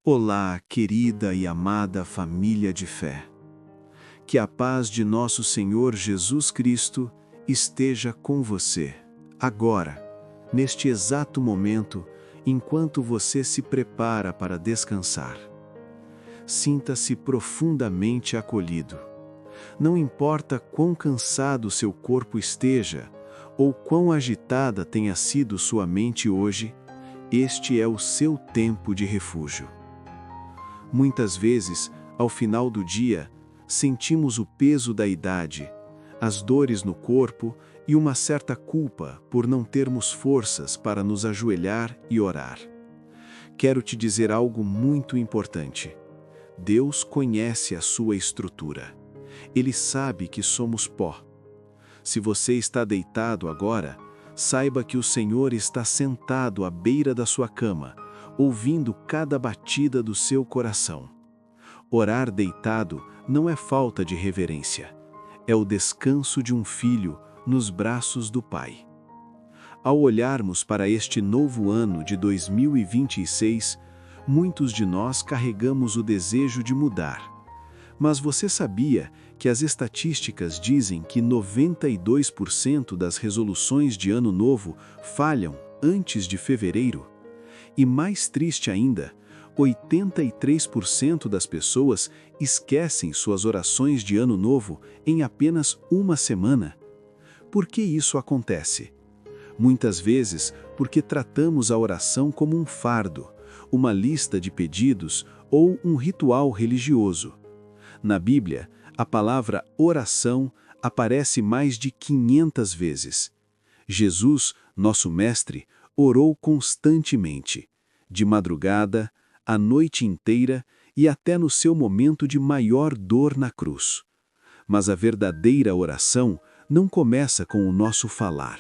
Olá, querida e amada família de fé. Que a paz de nosso Senhor Jesus Cristo esteja com você, agora, neste exato momento, enquanto você se prepara para descansar. Sinta-se profundamente acolhido. Não importa quão cansado seu corpo esteja, ou quão agitada tenha sido sua mente hoje, este é o seu tempo de refúgio. Muitas vezes, ao final do dia, sentimos o peso da idade, as dores no corpo e uma certa culpa por não termos forças para nos ajoelhar e orar. Quero te dizer algo muito importante. Deus conhece a sua estrutura. Ele sabe que somos pó. Se você está deitado agora, saiba que o Senhor está sentado à beira da sua cama, ouvindo cada batida do seu coração. Orar deitado não é falta de reverência, é o descanso de um filho nos braços do Pai. Ao olharmos para este novo ano de 2026, muitos de nós carregamos o desejo de mudar. Mas você sabia que as estatísticas dizem que 92% das resoluções de Ano Novo falham antes de fevereiro? E mais triste ainda, 83% das pessoas esquecem suas orações de Ano Novo em apenas uma semana. Por que isso acontece? Muitas vezes porque tratamos a oração como um fardo, uma lista de pedidos ou um ritual religioso. Na Bíblia, a palavra oração aparece mais de 500 vezes. Jesus, nosso Mestre, orou constantemente, de madrugada, a noite inteira e até no seu momento de maior dor na cruz. Mas a verdadeira oração não começa com o nosso falar,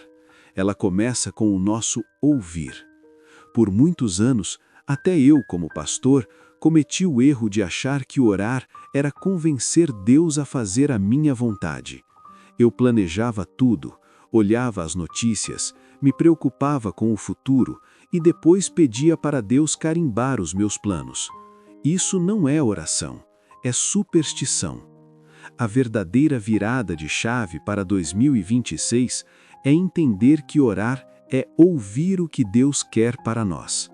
ela começa com o nosso ouvir. Por muitos anos, até eu, como pastor, cometi o erro de achar que orar era convencer Deus a fazer a minha vontade. Eu planejava tudo, olhava as notícias, me preocupava com o futuro e depois pedia para Deus carimbar os meus planos. Isso não é oração, é superstição. A verdadeira virada de chave para 2026 é entender que orar é ouvir o que Deus quer para nós.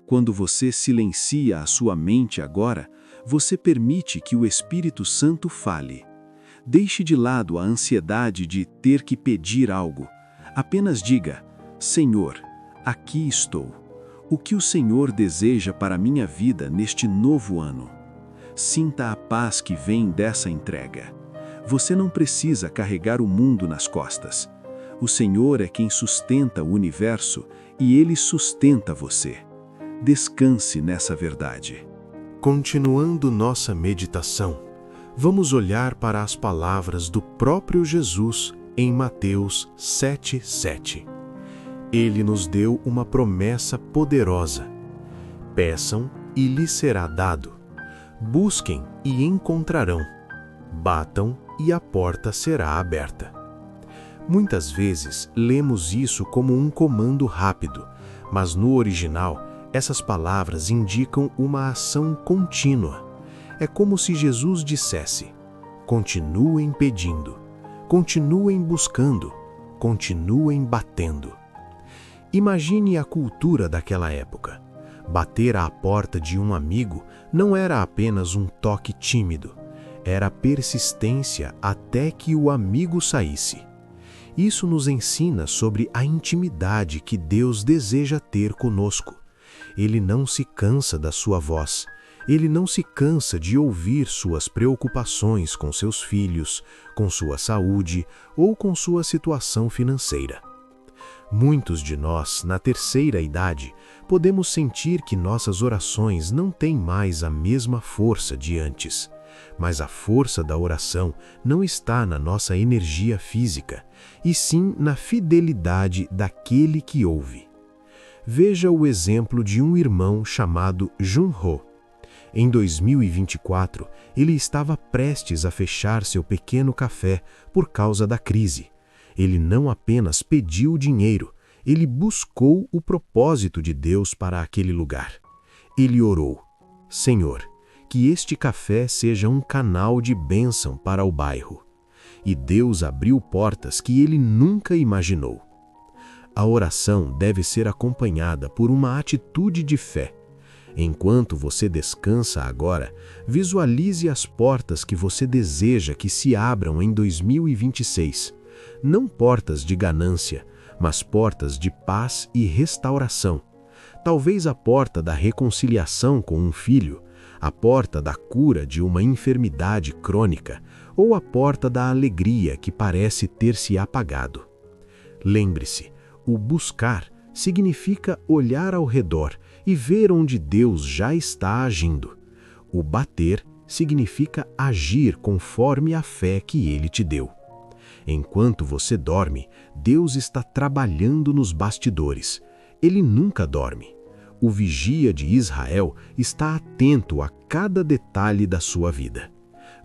Quando você silencia a sua mente agora, você permite que o Espírito Santo fale. Deixe de lado a ansiedade de ter que pedir algo. Apenas diga: Senhor, aqui estou. O que o Senhor deseja para a minha vida neste novo ano? Sinta a paz que vem dessa entrega. Você não precisa carregar o mundo nas costas. O Senhor é quem sustenta o universo e Ele sustenta você. Descanse nessa verdade. Continuando nossa meditação, vamos olhar para as palavras do próprio Jesus em Mateus 7:7. Ele nos deu uma promessa poderosa. Peçam e lhes será dado. Busquem e encontrarão. Batam e a porta será aberta. Muitas vezes lemos isso como um comando rápido, mas no original, essas palavras indicam uma ação contínua. É como se Jesus dissesse: continuem pedindo, continuem buscando, continuem batendo. Imagine a cultura daquela época. Bater à porta de um amigo não era apenas um toque tímido, era persistência até que o amigo saísse. Isso nos ensina sobre a intimidade que Deus deseja ter conosco. Ele não se cansa da sua voz. Ele não se cansa de ouvir suas preocupações com seus filhos, com sua saúde ou com sua situação financeira. Muitos de nós, na terceira idade, podemos sentir que nossas orações não têm mais a mesma força de antes. Mas a força da oração não está na nossa energia física, e sim na fidelidade daquele que ouve. Veja o exemplo de um irmão chamado Jun-ho. Em 2024, ele estava prestes a fechar seu pequeno café por causa da crise. Ele não apenas pediu dinheiro, ele buscou o propósito de Deus para aquele lugar. Ele orou: Senhor, que este café seja um canal de bênção para o bairro. E Deus abriu portas que ele nunca imaginou. A oração deve ser acompanhada por uma atitude de fé. Enquanto você descansa agora, visualize as portas que você deseja que se abram em 2026. Não portas de ganância, mas portas de paz e restauração. Talvez a porta da reconciliação com um filho, a porta da cura de uma enfermidade crônica ou a porta da alegria que parece ter se apagado. Lembre-se, o buscar significa olhar ao redor e ver onde Deus já está agindo. O bater significa agir conforme a fé que Ele te deu. Enquanto você dorme, Deus está trabalhando nos bastidores. Ele nunca dorme. O vigia de Israel está atento a cada detalhe da sua vida.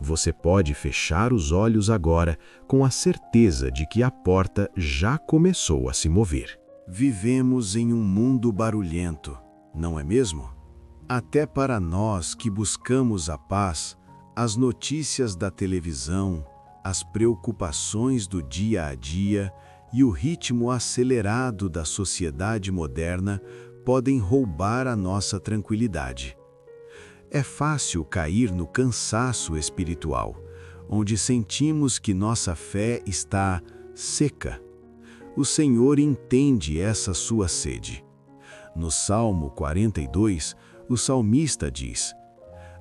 Você pode fechar os olhos agora com a certeza de que a porta já começou a se mover. Vivemos em um mundo barulhento, não é mesmo? Até para nós que buscamos a paz, as notícias da televisão, as preocupações do dia a dia e o ritmo acelerado da sociedade moderna podem roubar a nossa tranquilidade. É fácil cair no cansaço espiritual, onde sentimos que nossa fé está seca. O Senhor entende essa sua sede. No Salmo 42, o salmista diz: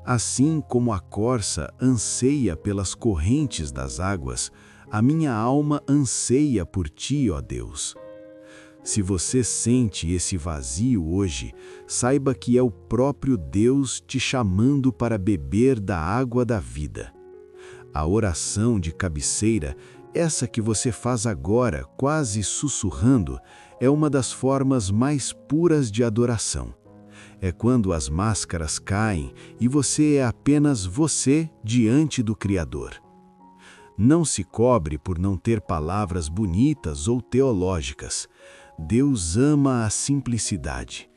Assim como a corça anseia pelas correntes das águas, a minha alma anseia por ti, ó Deus. Se você sente esse vazio hoje, saiba que é o próprio Deus te chamando para beber da água da vida. A oração de cabeceira, essa que você faz agora, quase sussurrando, é uma das formas mais puras de adoração. É quando as máscaras caem e você é apenas você diante do Criador. Não se cobre por não ter palavras bonitas ou teológicas. Deus ama a simplicidade.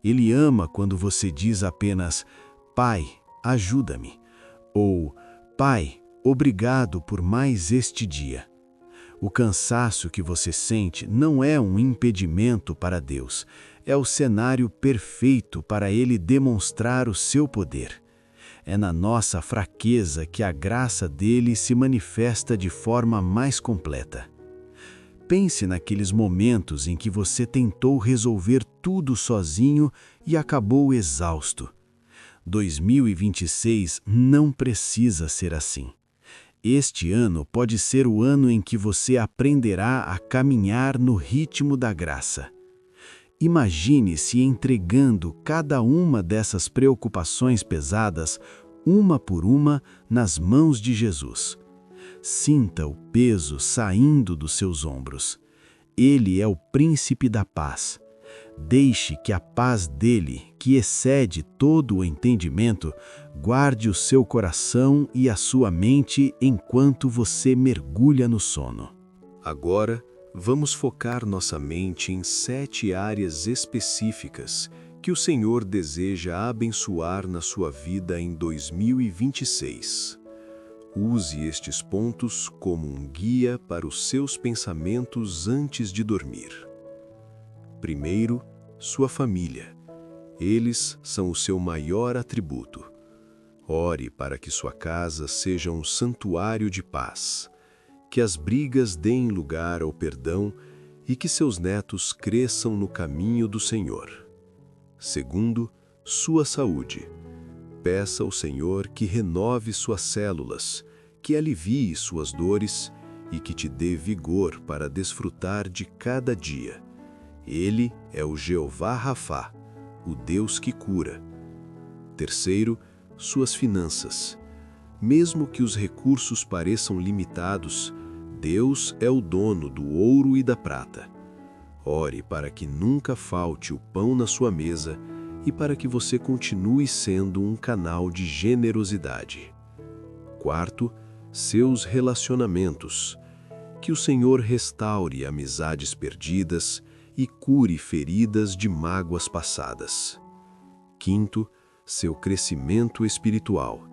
Ele ama quando você diz apenas, Pai, ajuda-me, ou Pai, obrigado por mais este dia. O cansaço que você sente não é um impedimento para Deus, é o cenário perfeito para Ele demonstrar o seu poder. É na nossa fraqueza que a graça dele se manifesta de forma mais completa. Pense naqueles momentos em que você tentou resolver tudo sozinho e acabou exausto. 2026 não precisa ser assim. Este ano pode ser o ano em que você aprenderá a caminhar no ritmo da graça. Imagine-se entregando cada uma dessas preocupações pesadas, uma por uma, nas mãos de Jesus. Sinta o peso saindo dos seus ombros. Ele é o príncipe da paz. Deixe que a paz dele, que excede todo o entendimento, guarde o seu coração e a sua mente enquanto você mergulha no sono. Agora, vamos focar nossa mente em 7 áreas específicas que o Senhor deseja abençoar na sua vida em 2026. Use estes pontos como um guia para os seus pensamentos antes de dormir. Primeiro, sua família. Eles são o seu maior atributo. Ore para que sua casa seja um santuário de paz, que as brigas deem lugar ao perdão e que seus netos cresçam no caminho do Senhor. Segundo, sua saúde. Peça ao Senhor que renove suas células, que alivie suas dores e que te dê vigor para desfrutar de cada dia. Ele é o Jeová Rafá, o Deus que cura. Terceiro, suas finanças. Mesmo que os recursos pareçam limitados, Deus é o dono do ouro e da prata. Ore para que nunca falte o pão na sua mesa e para que você continue sendo um canal de generosidade. Quarto, seus relacionamentos. Que o Senhor restaure amizades perdidas e cure feridas de mágoas passadas. Quinto, seu crescimento espiritual.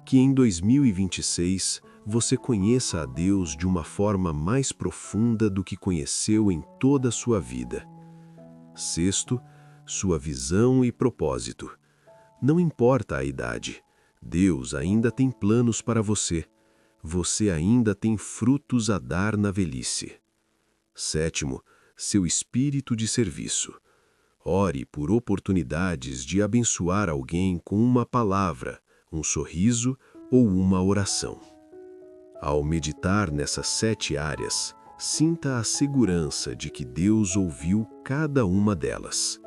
Que em 2026 você conheça a Deus de uma forma mais profunda do que conheceu em toda a sua vida. Sexto, sua visão e propósito. Não importa a idade, Deus ainda tem planos para você. Você ainda tem frutos a dar na velhice. Sétimo, seu espírito de serviço. Ore por oportunidades de abençoar alguém com uma palavra, um sorriso ou uma oração. Ao meditar nessas 7 áreas, sinta a segurança de que Deus ouviu cada uma delas.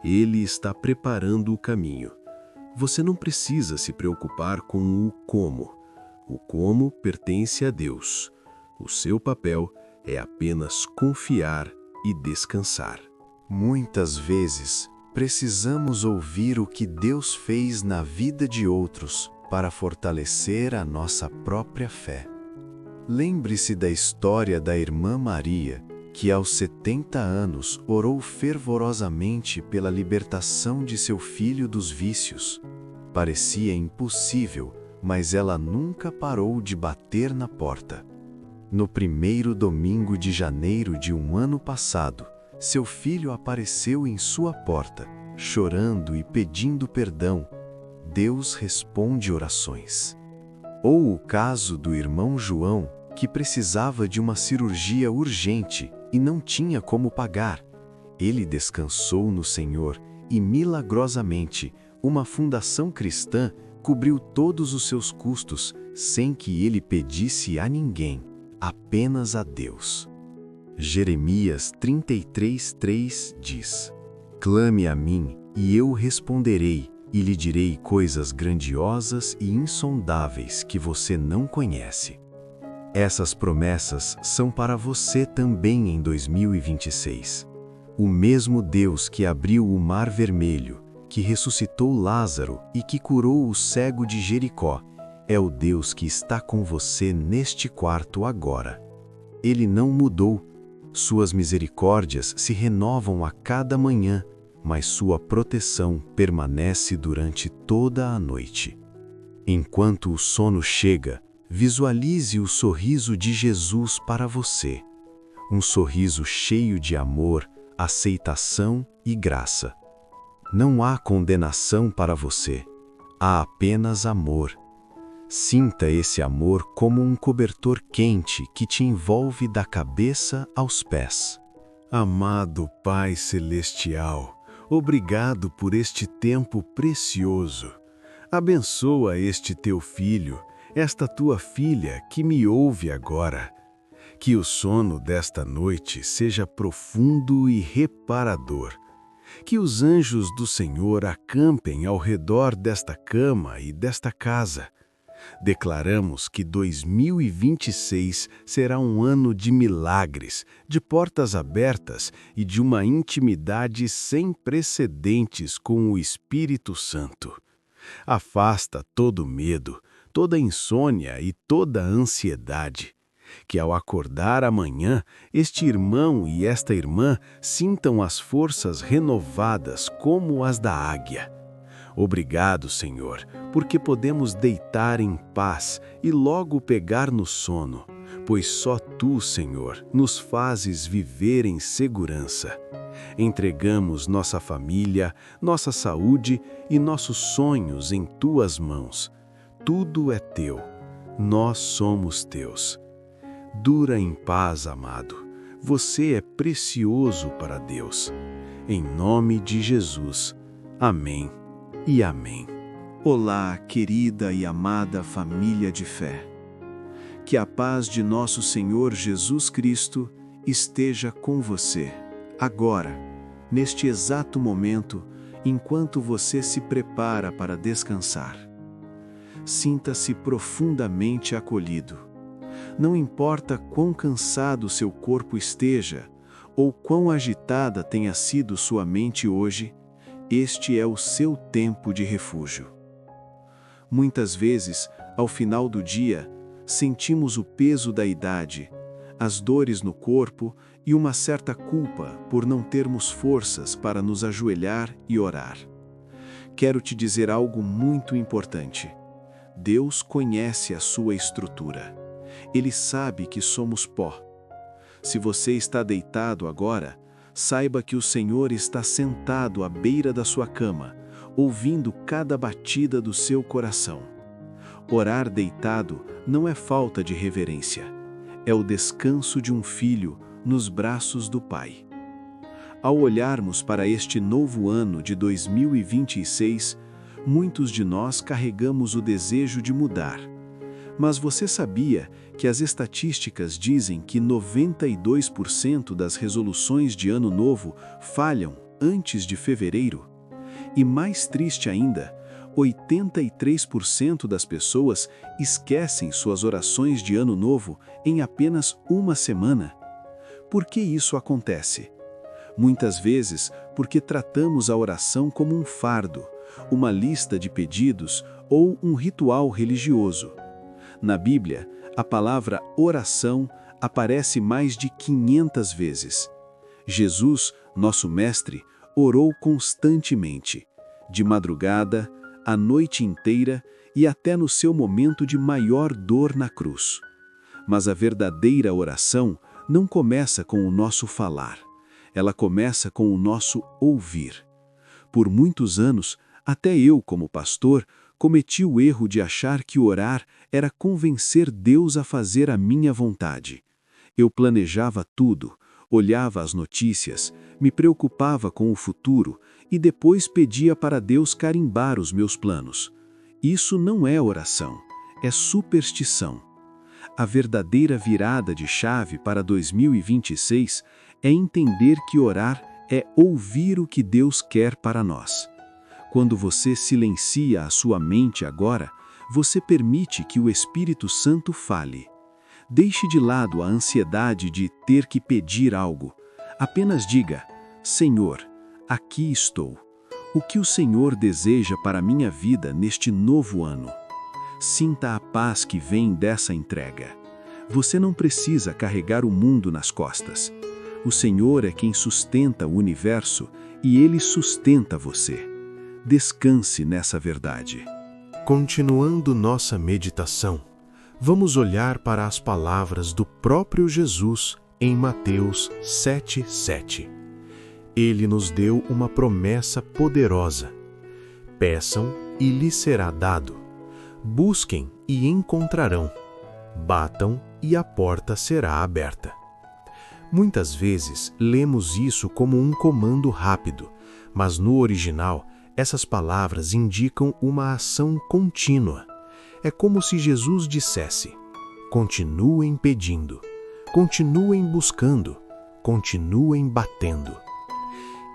Ele está preparando o caminho. Você não precisa se preocupar com o como. O como pertence a Deus. O seu papel é apenas confiar e descansar. Muitas vezes, precisamos ouvir o que Deus fez na vida de outros para fortalecer a nossa própria fé. Lembre-se da história da irmã Maria, que aos 70 anos orou fervorosamente pela libertação de seu filho dos vícios. Parecia impossível, mas ela nunca parou de bater na porta. No primeiro domingo de janeiro de um ano passado, seu filho apareceu em sua porta, chorando e pedindo perdão. Deus responde orações. Ou o caso do irmão João, que precisava de uma cirurgia urgente e não tinha como pagar. Ele descansou no Senhor e, milagrosamente, uma fundação cristã cobriu todos os seus custos sem que ele pedisse a ninguém, apenas a Deus. Jeremias 33:3 diz: Clame a mim, e eu responderei, e lhe direi coisas grandiosas e insondáveis que você não conhece. Essas promessas são para você também em 2026. O mesmo Deus que abriu o Mar Vermelho, que ressuscitou Lázaro e que curou o cego de Jericó, é o Deus que está com você neste quarto agora. Ele não mudou. Suas misericórdias se renovam a cada manhã, mas sua proteção permanece durante toda a noite. Enquanto o sono chega, visualize o sorriso de Jesus para você. Um sorriso cheio de amor, aceitação e graça. Não há condenação para você, há apenas amor. Sinta esse amor como um cobertor quente que te envolve da cabeça aos pés. Amado Pai Celestial, obrigado por este tempo precioso. Abençoa este teu filho, esta tua filha que me ouve agora. Que o sono desta noite seja profundo e reparador. Que os anjos do Senhor acampem ao redor desta cama e desta casa. Declaramos que 2026 será um ano de milagres, de portas abertas e de uma intimidade sem precedentes com o Espírito Santo. Afasta todo medo, toda insônia e toda ansiedade. Que ao acordar amanhã, este irmão e esta irmã sintam as forças renovadas como as da águia. Obrigado, Senhor, porque podemos deitar em paz e logo pegar no sono, pois só Tu, Senhor, nos fazes viver em segurança. Entregamos nossa família, nossa saúde e nossos sonhos em Tuas mãos. Tudo é Teu. Nós somos Teus. Dura em paz, amado. Você é precioso para Deus. Em nome de Jesus. Amém e amém. Olá, querida e amada família de fé. Que a paz de nosso Senhor Jesus Cristo esteja com você, agora, neste exato momento, enquanto você se prepara para descansar. Sinta-se profundamente acolhido. Não importa quão cansado seu corpo esteja, ou quão agitada tenha sido sua mente hoje, este é o seu tempo de refúgio. Muitas vezes, ao final do dia, sentimos o peso da idade, as dores no corpo e uma certa culpa por não termos forças para nos ajoelhar e orar. quero te dizer algo muito importante. Deus conhece a sua estrutura. Ele sabe que somos pó. Se você está deitado agora, saiba que o Senhor está sentado à beira da sua cama, ouvindo cada batida do seu coração. Orar deitado não é falta de reverência, é o descanso de um filho nos braços do Pai. Ao olharmos para este novo ano de 2026, muitos de nós carregamos o desejo de mudar. Mas você sabia que as estatísticas dizem que 92% das resoluções de Ano Novo falham antes de fevereiro? E mais triste ainda, 83% das pessoas esquecem suas orações de Ano Novo em apenas uma semana. Por que isso acontece? Muitas vezes porque tratamos a oração como um fardo, uma lista de pedidos ou um ritual religioso. Na Bíblia, a palavra oração aparece mais de 500 vezes. Jesus, nosso Mestre, orou constantemente, de madrugada, a noite inteira e até no seu momento de maior dor na cruz. Mas a verdadeira oração não começa com o nosso falar, ela começa com o nosso ouvir. Por muitos anos, até eu, como pastor, cometi o erro de achar que orar era convencer Deus a fazer a minha vontade. Eu planejava tudo, olhava as notícias, me preocupava com o futuro e depois pedia para Deus carimbar os meus planos. Isso não é oração, é superstição. A verdadeira virada de chave para 2026 é entender que orar é ouvir o que Deus quer para nós. Quando você silencia a sua mente agora, você permite que o Espírito Santo fale. Deixe de lado a ansiedade de ter que pedir algo. Apenas diga: Senhor, aqui estou. O que o Senhor deseja para a minha vida neste novo ano? Sinta a paz que vem dessa entrega. Você não precisa carregar o mundo nas costas. O Senhor é quem sustenta o universo e Ele sustenta você. Descanse nessa verdade. Continuando nossa meditação, vamos olhar para as palavras do próprio Jesus em Mateus 7:7. Ele nos deu uma promessa poderosa. Peçam e lhes será dado. Busquem e encontrarão. Batam e a porta será aberta. Muitas vezes lemos isso como um comando rápido, mas no original, essas palavras indicam uma ação contínua. É como se Jesus dissesse: continuem pedindo, continuem buscando, continuem batendo.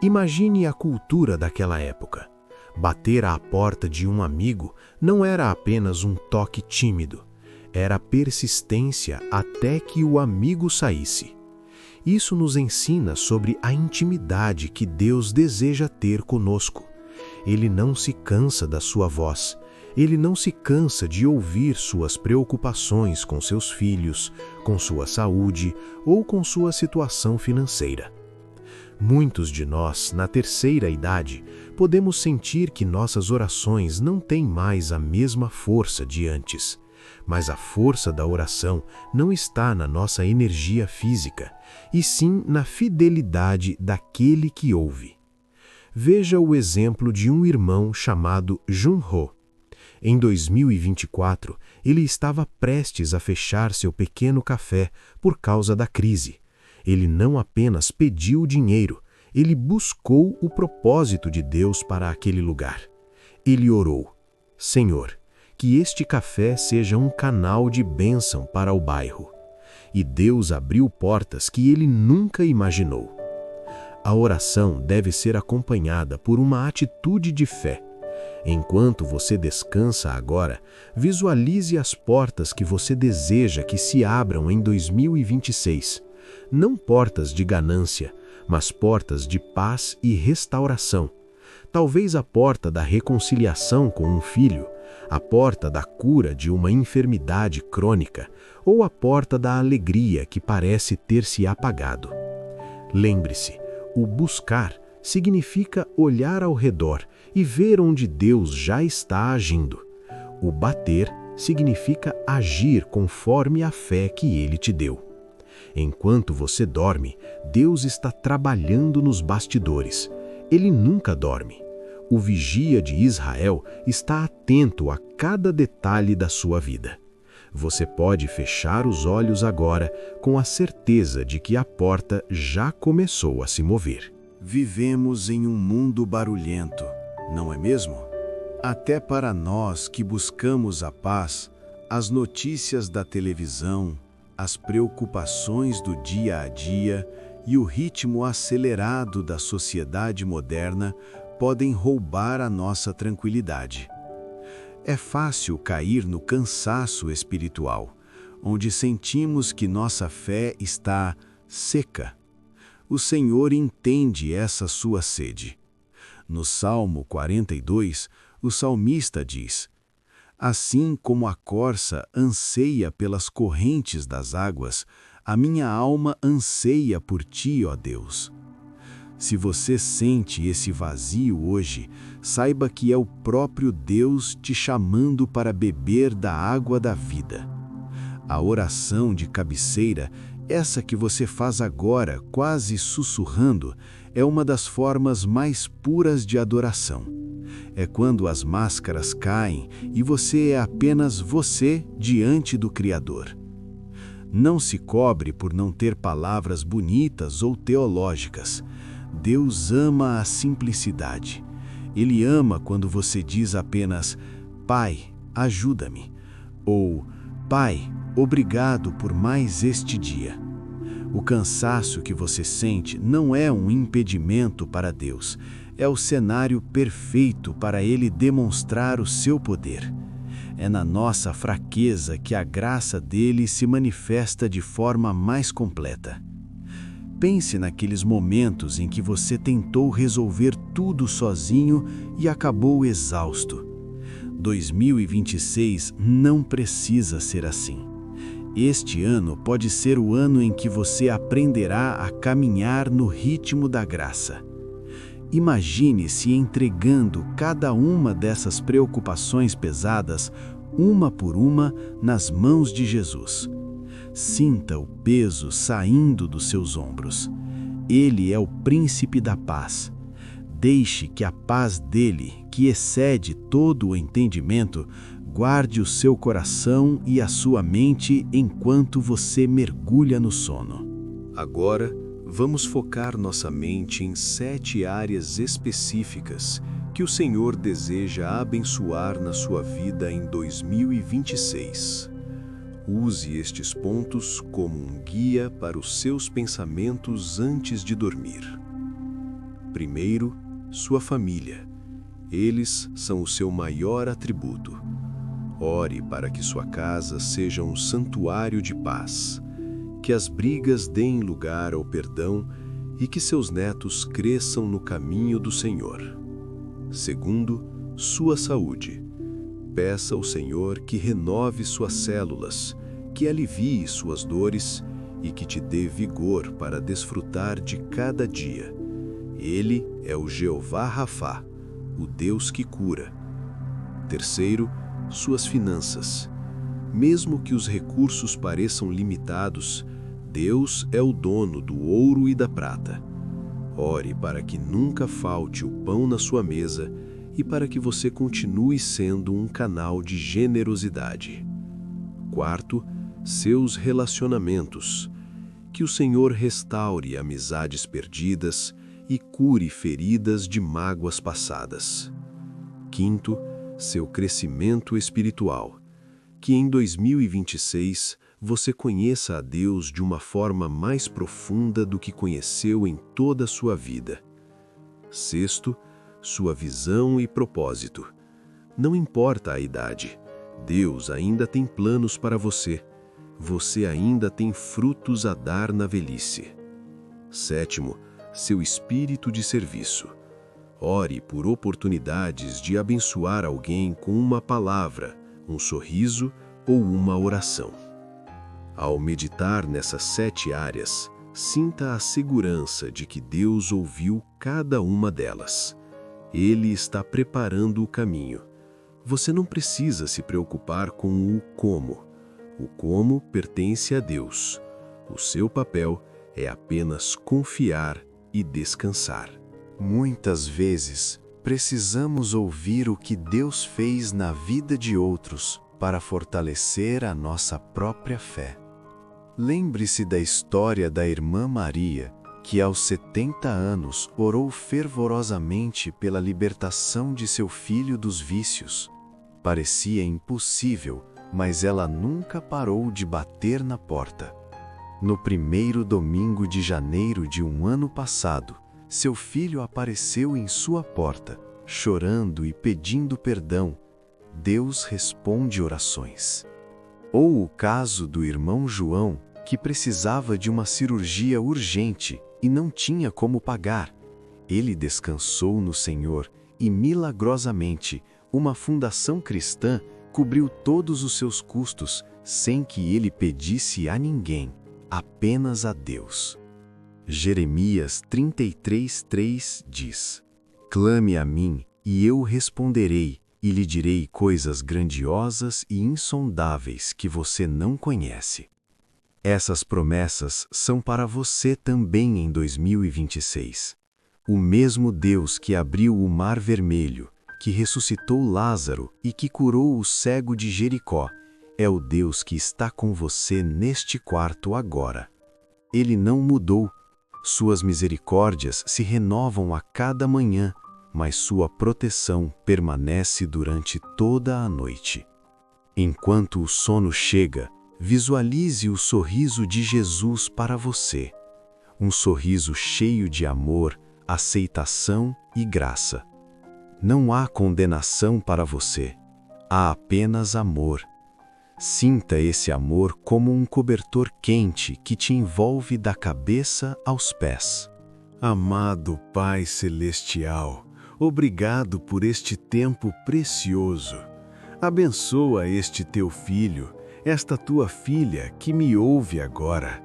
Imagine a cultura daquela época. Bater à porta de um amigo não era apenas um toque tímido, era persistência até que o amigo saísse. Isso nos ensina sobre a intimidade que Deus deseja ter conosco. Ele não se cansa da sua voz. Ele não se cansa de ouvir suas preocupações com seus filhos, com sua saúde ou com sua situação financeira. Muitos de nós, na terceira idade, podemos sentir que nossas orações não têm mais a mesma força de antes. Mas a força da oração não está na nossa energia física, e sim na fidelidade daquele que ouve. Veja o exemplo de um irmão chamado Jun-ho. Em 2024, ele estava prestes a fechar seu pequeno café por causa da crise. Ele não apenas pediu dinheiro, ele buscou o propósito de Deus para aquele lugar. Ele orou: Senhor, que este café seja um canal de bênção para o bairro. E Deus abriu portas que ele nunca imaginou. A oração deve ser acompanhada por uma atitude de fé. Enquanto você descansa agora, visualize as portas que você deseja que se abram em 2026. Não portas de ganância, mas portas de paz e restauração. Talvez a porta da reconciliação com um filho, a porta da cura de uma enfermidade crônica ou a porta da alegria que parece ter se apagado. Lembre-se, o buscar significa olhar ao redor e ver onde Deus já está agindo. O bater significa agir conforme a fé que Ele te deu. Enquanto você dorme, Deus está trabalhando nos bastidores. Ele nunca dorme. O vigia de Israel está atento a cada detalhe da sua vida. Você pode fechar os olhos agora com a certeza de que a porta já começou a se mover. Vivemos em um mundo barulhento, não é mesmo? Até para nós que buscamos a paz, as notícias da televisão, as preocupações do dia a dia e o ritmo acelerado da sociedade moderna podem roubar a nossa tranquilidade. É fácil cair no cansaço espiritual, onde sentimos que nossa fé está seca. O Senhor entende essa sua sede. No Salmo 42, o salmista diz: assim como a corça anseia pelas correntes das águas, a minha alma anseia por ti, ó Deus. Se você sente esse vazio hoje, saiba que é o próprio Deus te chamando para beber da água da vida. A oração de cabeceira, essa que você faz agora, quase sussurrando, é uma das formas mais puras de adoração. É quando as máscaras caem e você é apenas você diante do Criador. Não se cobre por não ter palavras bonitas ou teológicas. Deus ama a simplicidade. Ele ama quando você diz apenas: Pai, ajuda-me, ou Pai, obrigado por mais este dia. O cansaço que você sente não é um impedimento para Deus, é o cenário perfeito para Ele demonstrar o seu poder. É na nossa fraqueza que a graça dele se manifesta de forma mais completa. Pense naqueles momentos em que você tentou resolver tudo sozinho e acabou exausto. 2026 não precisa ser assim. Este ano pode ser o ano em que você aprenderá a caminhar no ritmo da graça. Imagine-se entregando cada uma dessas preocupações pesadas, uma por uma, nas mãos de Jesus. Sinta o peso saindo dos seus ombros. Ele é o príncipe da paz. Deixe que a paz dele, que excede todo o entendimento, guarde o seu coração e a sua mente enquanto você mergulha no sono. Agora, vamos focar nossa mente em 7 áreas específicas que o Senhor deseja abençoar na sua vida em 2026. Use estes pontos como um guia para os seus pensamentos antes de dormir. Primeiro, sua família. Eles são o seu maior atributo. Ore para que sua casa seja um santuário de paz, que as brigas deem lugar ao perdão e que seus netos cresçam no caminho do Senhor. Segundo, sua saúde. Peça ao Senhor que renove suas células, que alivie suas dores e que te dê vigor para desfrutar de cada dia. Ele é o Jeová Rafá, o Deus que cura. Terceiro, suas finanças. Mesmo que os recursos pareçam limitados, Deus é o dono do ouro e da prata. Ore para que nunca falte o pão na sua mesa e para que você continue sendo um canal de generosidade. Quarto, seus relacionamentos. Que o Senhor restaure amizades perdidas e cure feridas de mágoas passadas. Quinto, seu crescimento espiritual. Que em 2026 você conheça a Deus de uma forma mais profunda do que conheceu em toda a sua vida. Sexto, sua visão e propósito. Não importa a idade, Deus ainda tem planos para você. Você ainda tem frutos a dar na velhice. Sétimo, seu espírito de serviço. Ore por oportunidades de abençoar alguém com uma palavra, um sorriso ou uma oração. Ao meditar nessas 7 áreas, sinta a segurança de que Deus ouviu cada uma delas. Ele está preparando o caminho. Você não precisa se preocupar com o como. O como pertence a Deus. O seu papel é apenas confiar e descansar. Muitas vezes, precisamos ouvir o que Deus fez na vida de outros para fortalecer a nossa própria fé. Lembre-se da história da irmã Maria, que aos 70 anos orou fervorosamente pela libertação de seu filho dos vícios. Parecia impossível, mas ela nunca parou de bater na porta. No primeiro domingo de janeiro de um ano passado, seu filho apareceu em sua porta, chorando e pedindo perdão. Deus responde orações. Ou o caso do irmão João, que precisava de uma cirurgia urgente e não tinha como pagar. Ele descansou no Senhor e, milagrosamente, uma fundação cristã cobriu todos os seus custos sem que ele pedisse a ninguém, apenas a Deus. Jeremias 33:3 diz: Clame a mim, e eu responderei, e lhe direi coisas grandiosas e insondáveis que você não conhece. Essas promessas são para você também em 2026. O mesmo Deus que abriu o Mar Vermelho, que ressuscitou Lázaro e que curou o cego de Jericó, é o Deus que está com você neste quarto agora. Ele não mudou. Suas misericórdias se renovam a cada manhã, mas sua proteção permanece durante toda a noite. Enquanto o sono chega, visualize o sorriso de Jesus para você. Um sorriso cheio de amor, aceitação e graça. Não há condenação para você, há apenas amor. Sinta esse amor como um cobertor quente que te envolve da cabeça aos pés. Amado Pai Celestial, obrigado por este tempo precioso. Abençoa este teu filho, esta tua filha que me ouve agora.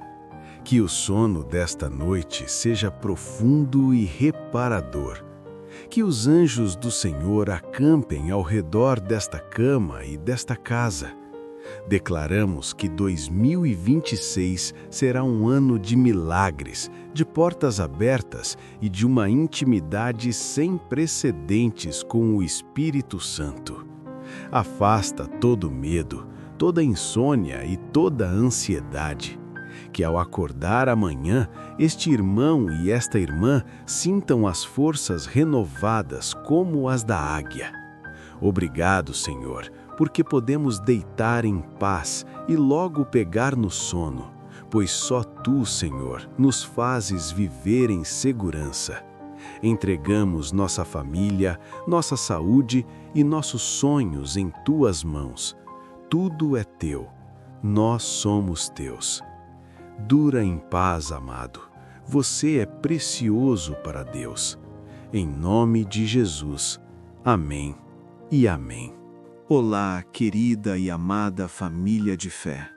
Que o sono desta noite seja profundo e reparador. Que os anjos do Senhor acampem ao redor desta cama e desta casa. Declaramos que 2026 será um ano de milagres, de portas abertas e de uma intimidade sem precedentes com o Espírito Santo. Afasta todo medo, toda insônia e toda ansiedade. Que ao acordar amanhã, este irmão e esta irmã sintam as forças renovadas como as da águia. Obrigado, Senhor, porque podemos deitar em paz e logo pegar no sono, pois só Tu, Senhor, nos fazes viver em segurança. Entregamos nossa família, nossa saúde e nossos sonhos em Tuas mãos. Tudo é Teu. Nós somos Teus. Dura em paz, amado. Você é precioso para Deus. Em nome de Jesus. Amém e amém. Olá, querida e amada família de fé.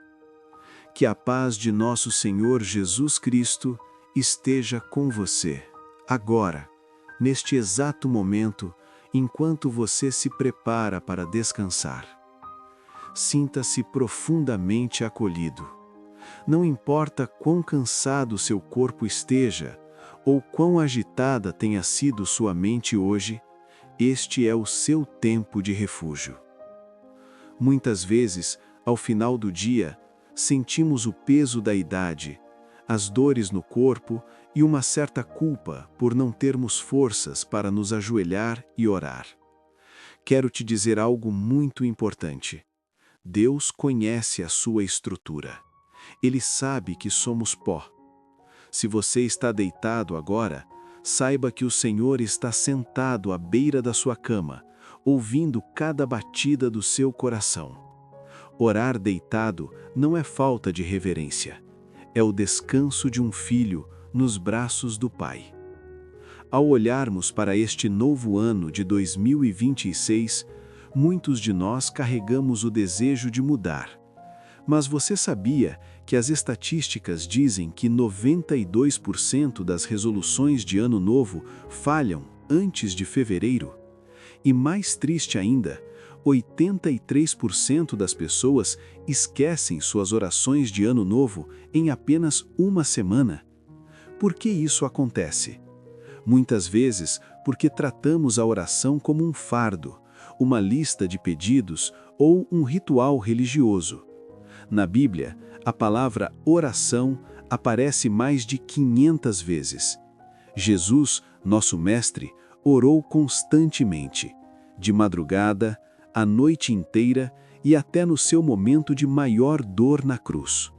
Que a paz de nosso Senhor Jesus Cristo esteja com você, agora, neste exato momento, enquanto você se prepara para descansar. Sinta-se profundamente acolhido. Não importa quão cansado seu corpo esteja, ou quão agitada tenha sido sua mente hoje, este é o seu tempo de refúgio. Muitas vezes, ao final do dia, sentimos o peso da idade, as dores no corpo e uma certa culpa por não termos forças para nos ajoelhar e orar. Quero te dizer algo muito importante. Deus conhece a sua estrutura. Ele sabe que somos pó. Se você está deitado agora, saiba que o Senhor está sentado à beira da sua cama, ouvindo cada batida do seu coração. Orar deitado não é falta de reverência, é o descanso de um filho nos braços do Pai. Ao olharmos para este novo ano de 2026, muitos de nós carregamos o desejo de mudar. Mas você sabia que as estatísticas dizem que 92% das resoluções de Ano Novo falham antes de fevereiro. E mais triste ainda, 83% das pessoas esquecem suas orações de Ano Novo em apenas uma semana. Por que isso acontece? Muitas vezes porque tratamos a oração como um fardo, uma lista de pedidos ou um ritual religioso. Na Bíblia, a palavra oração aparece mais de 500 vezes. Jesus, nosso Mestre, orou constantemente, de madrugada, a noite inteira e até no seu momento de maior dor na cruz.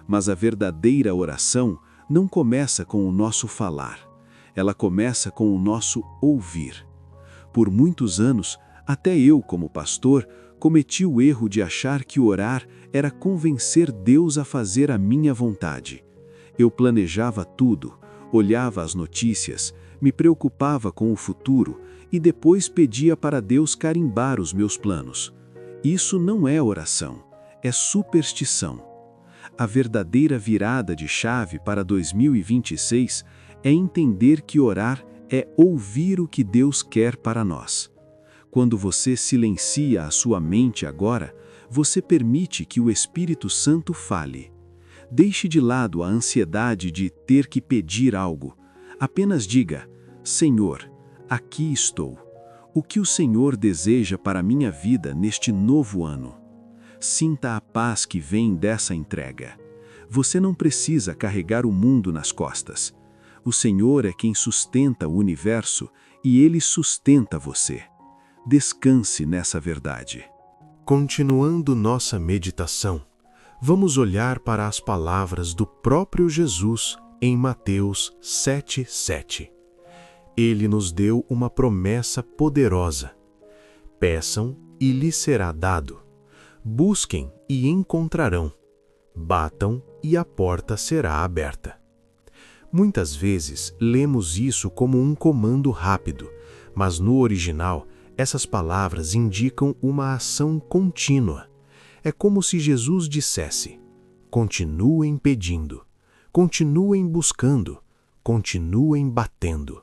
Mas a verdadeira oração não começa com o nosso falar, ela começa com o nosso ouvir. Por muitos anos, até eu, como pastor, cometi o erro de achar que orar era convencer Deus a fazer a minha vontade. Eu planejava tudo, olhava as notícias, me preocupava com o futuro e depois pedia para Deus carimbar os meus planos. Isso não é oração, é superstição. A verdadeira virada de chave para 2026 é entender que orar é ouvir o que Deus quer para nós. Quando você silencia a sua mente agora, você permite que o Espírito Santo fale. Deixe de lado a ansiedade de ter que pedir algo. Apenas diga: Senhor, aqui estou. O que o Senhor deseja para a minha vida neste novo ano? Sinta a paz que vem dessa entrega. Você não precisa carregar o mundo nas costas. O Senhor é quem sustenta o universo e Ele sustenta você. Descanse nessa verdade. Continuando nossa meditação, vamos olhar para as palavras do próprio Jesus em Mateus 7:7. Ele nos deu uma promessa poderosa. Peçam e lhes será dado. Busquem e encontrarão. Batam e a porta será aberta. Muitas vezes lemos isso como um comando rápido, mas no original, essas palavras indicam uma ação contínua. É como se Jesus dissesse: continuem pedindo, continuem buscando, continuem batendo.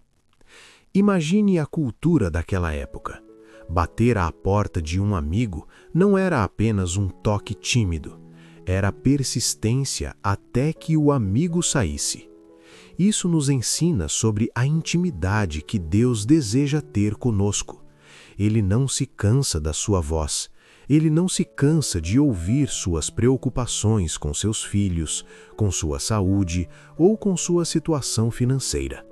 Imagine a cultura daquela época. Bater à porta de um amigo não era apenas um toque tímido, era persistência até que o amigo saísse. Isso nos ensina sobre a intimidade que Deus deseja ter conosco. Ele não se cansa da sua voz. Ele não se cansa de ouvir suas preocupações com seus filhos, com sua saúde ou com sua situação financeira.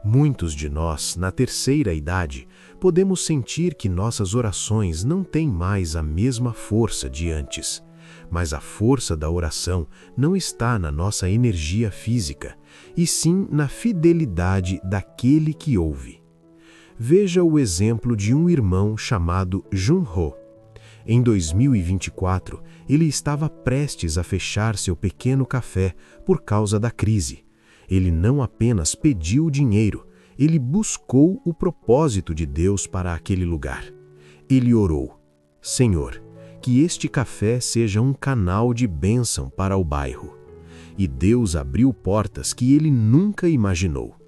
Muitos de nós, na terceira idade, podemos sentir que nossas orações não têm mais a mesma força de antes. Mas a força da oração não está na nossa energia física, e sim na fidelidade daquele que ouve. Veja o exemplo de um irmão chamado Jun Ho. Em 2024, ele estava prestes a fechar seu pequeno café por causa da crise. Ele não apenas pediu dinheiro, ele buscou o propósito de Deus para aquele lugar. Ele orou: Senhor, que este café seja um canal de bênção para o bairro. E Deus abriu portas que ele nunca imaginou.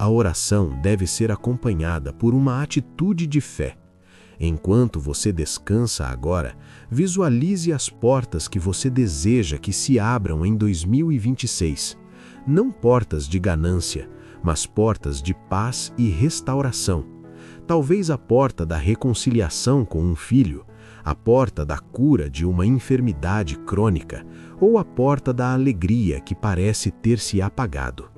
A oração deve ser acompanhada por uma atitude de fé. Enquanto você descansa agora, visualize as portas que você deseja que se abram em 2026. Não portas de ganância, mas portas de paz e restauração. Talvez a porta da reconciliação com um filho, a porta da cura de uma enfermidade crônica ou a porta da alegria que parece ter se apagado.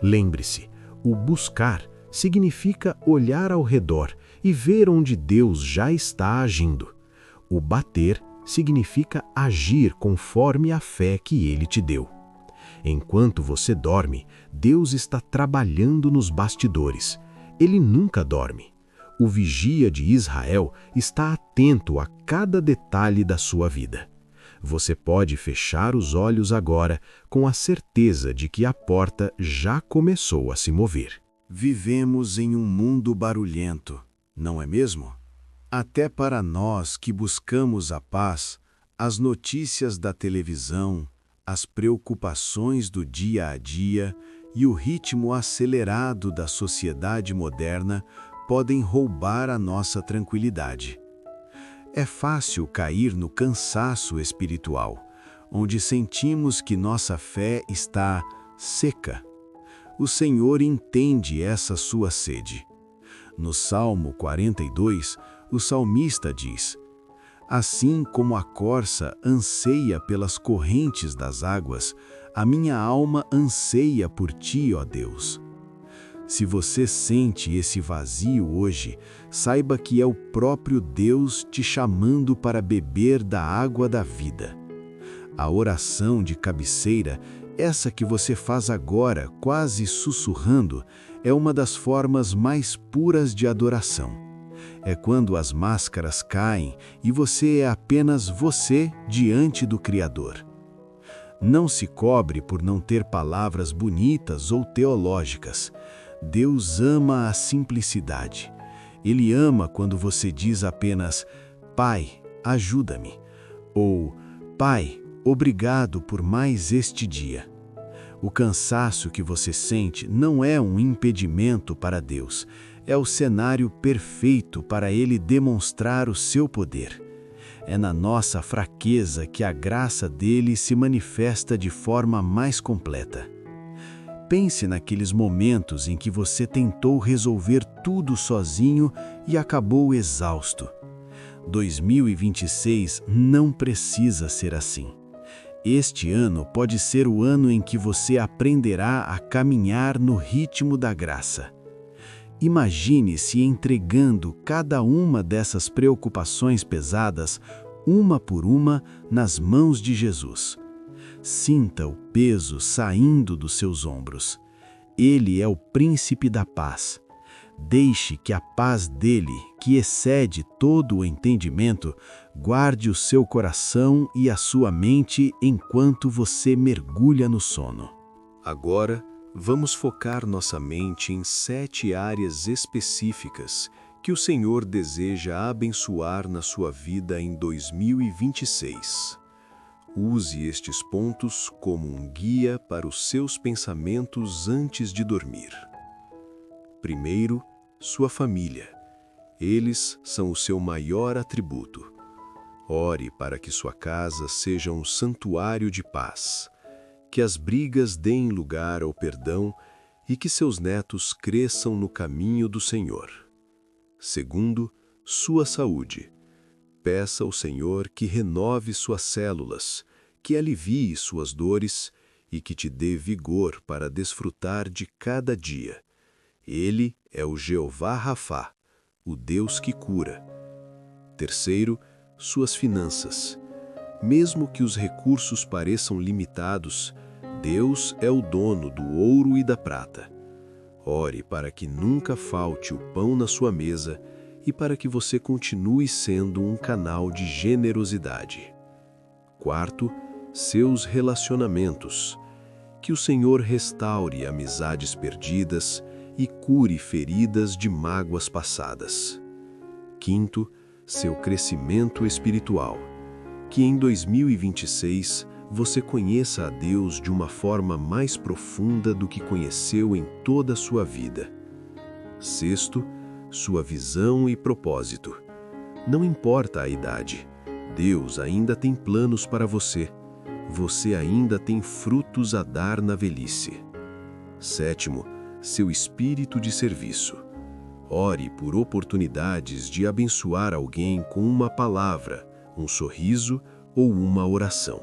Lembre-se, o buscar significa olhar ao redor e ver onde Deus já está agindo. O bater significa agir conforme a fé que Ele te deu. Enquanto você dorme, Deus está trabalhando nos bastidores. Ele nunca dorme. O vigia de Israel está atento a cada detalhe da sua vida. Você pode fechar os olhos agora com a certeza de que a porta já começou a se mover. Vivemos em um mundo barulhento, não é mesmo? Até para nós que buscamos a paz, as notícias da televisão, as preocupações do dia a dia e o ritmo acelerado da sociedade moderna podem roubar a nossa tranquilidade. É fácil cair no cansaço espiritual, onde sentimos que nossa fé está seca. O Senhor entende essa sua sede. No Salmo 42, o salmista diz: "Assim como a corça anseia pelas correntes das águas, a minha alma anseia por ti, ó Deus." Se você sente esse vazio hoje, saiba que é o próprio Deus te chamando para beber da água da vida. A oração de cabeceira, essa que você faz agora, quase sussurrando, é uma das formas mais puras de adoração. É quando as máscaras caem e você é apenas você diante do Criador. Não se cobre por não ter palavras bonitas ou teológicas. Deus ama a simplicidade. Ele ama quando você diz apenas: "Pai, ajuda-me", ou "Pai, obrigado por mais este dia." O cansaço que você sente não é um impedimento para Deus, é o cenário perfeito para Ele demonstrar o seu poder. É na nossa fraqueza que a graça dele se manifesta de forma mais completa. Pense naqueles momentos em que você tentou resolver tudo sozinho e acabou exausto. 2026 não precisa ser assim. Este ano pode ser o ano em que você aprenderá a caminhar no ritmo da graça. Imagine-se entregando cada uma dessas preocupações pesadas, uma por uma, nas mãos de Jesus. Sinta o peso saindo dos seus ombros. Ele é o príncipe da paz. Deixe que a paz dele, que excede todo o entendimento, guarde o seu coração e a sua mente enquanto você mergulha no sono. Agora, vamos focar nossa mente em 7 áreas específicas que o Senhor deseja abençoar na sua vida em 2026. Use estes pontos como um guia para os seus pensamentos antes de dormir. Primeiro, sua família. Eles são o seu maior atributo. Ore para que sua casa seja um santuário de paz, que as brigas deem lugar ao perdão e que seus netos cresçam no caminho do Senhor. Segundo, sua saúde. Peça ao Senhor que renove suas células, que alivie suas dores e que te dê vigor para desfrutar de cada dia. Ele é o Jeová Rafá, o Deus que cura. Terceiro, suas finanças. Mesmo que os recursos pareçam limitados, Deus é o dono do ouro e da prata. Ore para que nunca falte o pão na sua mesa e para que você continue sendo um canal de generosidade. Quarto, seus relacionamentos. Que o Senhor restaure amizades perdidas e cure feridas de mágoas passadas. Quinto, seu crescimento espiritual. Que em 2026 você conheça a Deus de uma forma mais profunda do que conheceu em toda a sua vida. Sexto, sua visão e propósito. Não importa a idade, Deus ainda tem planos para você. Você ainda tem frutos a dar na velhice. Sétimo, seu espírito de serviço. Ore por oportunidades de abençoar alguém com uma palavra, um sorriso ou uma oração.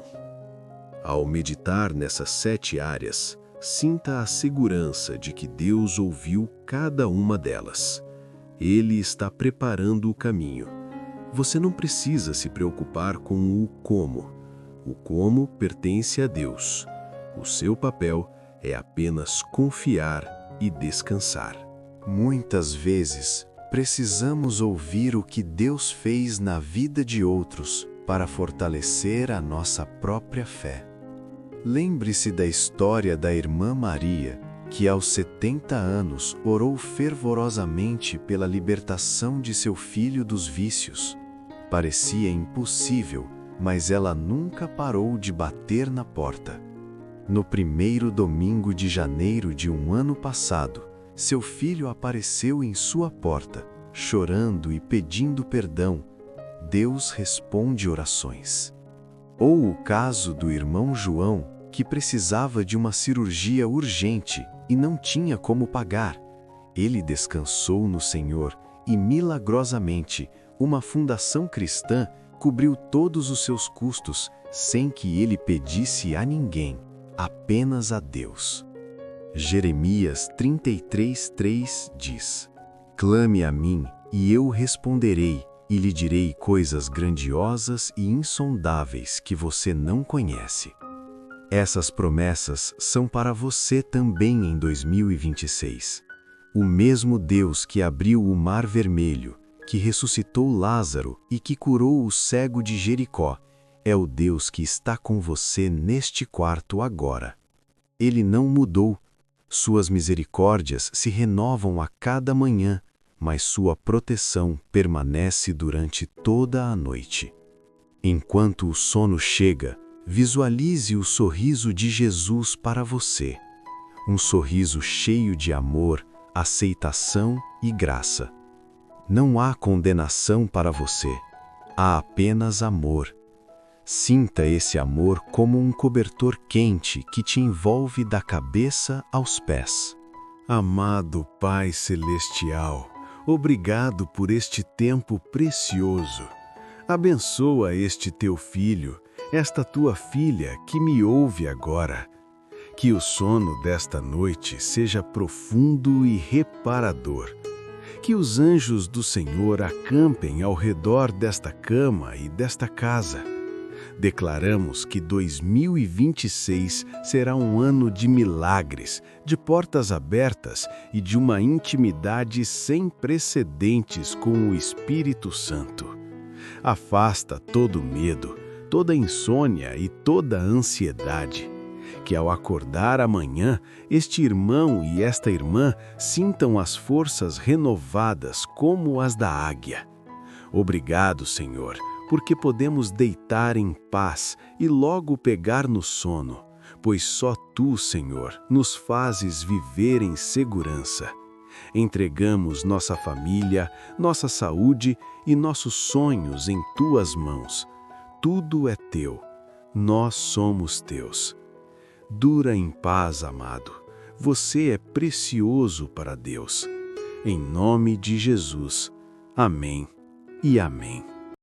Ao meditar nessas 7 áreas, sinta a segurança de que Deus ouviu cada uma delas. Ele está preparando o caminho. Você não precisa se preocupar com o como. O como pertence a Deus. O seu papel é apenas confiar e descansar. Muitas vezes, precisamos ouvir o que Deus fez na vida de outros para fortalecer a nossa própria fé. Lembre-se da história da irmã Maria, que aos 70 anos orou fervorosamente pela libertação de seu filho dos vícios. Parecia impossível, mas ela nunca parou de bater na porta. No primeiro domingo de janeiro de um ano passado, seu filho apareceu em sua porta, chorando e pedindo perdão. Deus responde orações. Ou o caso do irmão João, que precisava de uma cirurgia urgente e não tinha como pagar. Ele descansou no Senhor e, milagrosamente, uma fundação cristã cobriu todos os seus custos sem que ele pedisse a ninguém, apenas a Deus. Jeremias 33:3 diz: Clame a mim, e eu responderei, e lhe direi coisas grandiosas e insondáveis que você não conhece. Essas promessas são para você também em 2026. O mesmo Deus que abriu o Mar Vermelho, que ressuscitou Lázaro e que curou o cego de Jericó, é o Deus que está com você neste quarto agora. Ele não mudou. Suas misericórdias se renovam a cada manhã, mas sua proteção permanece durante toda a noite. Enquanto o sono chega, visualize o sorriso de Jesus para você. Um sorriso cheio de amor, aceitação e graça. Não há condenação para você, há apenas amor. Sinta esse amor como um cobertor quente que te envolve da cabeça aos pés. Amado Pai Celestial, obrigado por este tempo precioso. Abençoa este teu filho, esta tua filha que me ouve agora. Que o sono desta noite seja profundo e reparador. Que os anjos do Senhor acampem ao redor desta cama e desta casa. Declaramos que 2026 será um ano de milagres, de portas abertas e de uma intimidade sem precedentes com o Espírito Santo. Afasta todo medo, toda insônia e toda ansiedade. Que ao acordar amanhã, este irmão e esta irmã sintam as forças renovadas como as da águia. Obrigado, Senhor, porque podemos deitar em paz e logo pegar no sono, pois só Tu, Senhor, nos fazes viver em segurança. Entregamos nossa família, nossa saúde e nossos sonhos em Tuas mãos. Tudo é Teu, nós somos Teus. Dura em paz, amado. Você é precioso para Deus. Em nome de Jesus. Amém e amém.